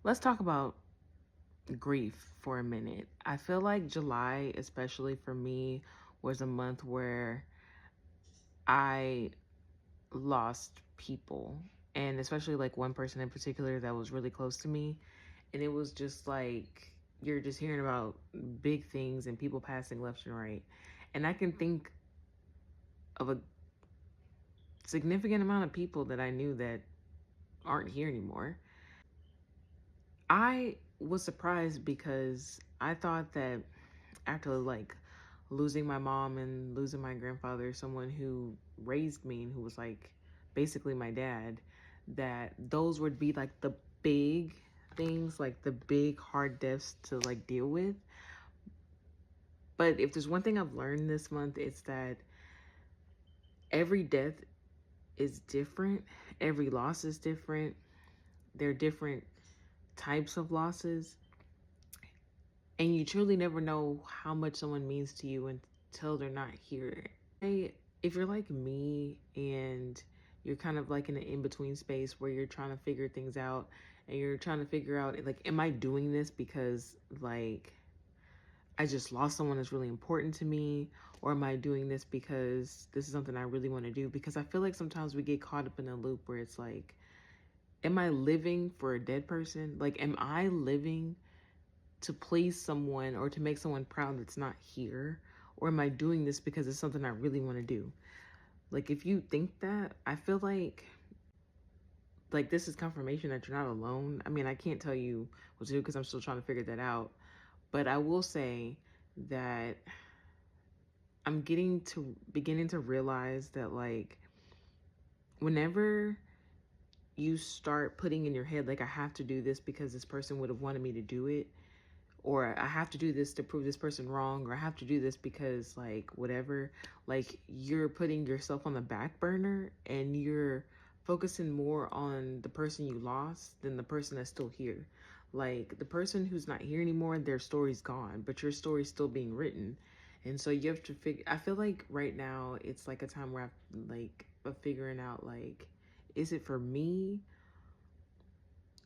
Let's talk about grief for a minute. I feel like July, especially for me, was a month where I lost people. And especially like one person in particular that was really close to me. And it was just like you're just hearing about big things and people passing left and right. And I can think of a significant amount of people that I knew that aren't here anymore. I was surprised because I thought that after like losing my mom and losing my grandfather, someone who raised me and who was like basically my dad, that those would be like the big things, like the big hard deaths to like deal with. But if there's one thing I've learned this month, it's that every death is different, every loss is different. There are different types of losses, and you truly never know how much someone means to you until they're not here. If you're like me and you're kind of like in an in-between space where you're trying to figure things out and you're trying to figure out like, am I doing this because like I just lost someone that's really important to me, or am I doing this because this is something I really want to do? Because I feel like sometimes we get caught up in a loop where it's like, am I living for a dead person? Like, am I living to please someone or to make someone proud that's not here? Or am I doing this because it's something I really want to do? Like, if you think that, I feel like this is confirmation that you're not alone. I mean, I can't tell you what to do because I'm still trying to figure that out. But I will say that I'm beginning to realize that like whenever you start putting in your head like I have to do this because this person would have wanted me to do it, or I have to do this to prove this person wrong, or I have to do this because like whatever, like you're putting yourself on the back burner and you're focusing more on the person you lost than the person that's still here. Like the person who's not here anymore, their story's gone, but your story's still being written. And so you have to figure, I feel like right now it's like a time where I'm like figuring out like, is it for me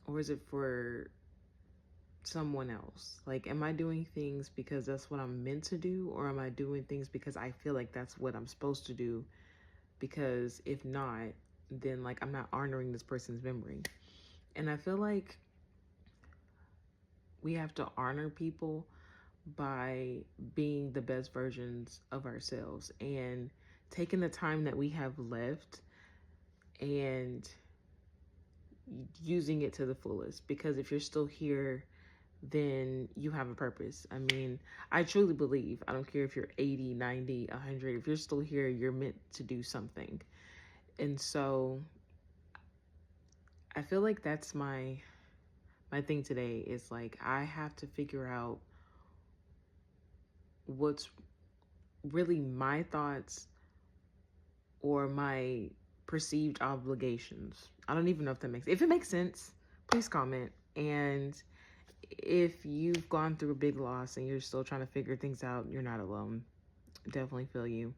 or is it for someone else? Like, am I doing things because that's what I'm meant to do, or am I doing things because I feel like that's what I'm supposed to do? Because if not, then like I'm not honoring this person's memory. And I feel like we have to honor people by being the best versions of ourselves and taking the time that we have left and using it to the fullest. Because if you're still here, then you have a purpose. I mean, I truly believe, I don't care if you're 80, 90, 100, if you're still here, you're meant to do something. And so I feel like that's my thing today is like I have to figure out what's really my thoughts or my perceived obligations. I don't even know if that makes, if it makes sense, please comment. And if you've gone through a big loss and you're still trying to figure things out, you're not alone. Definitely feel you.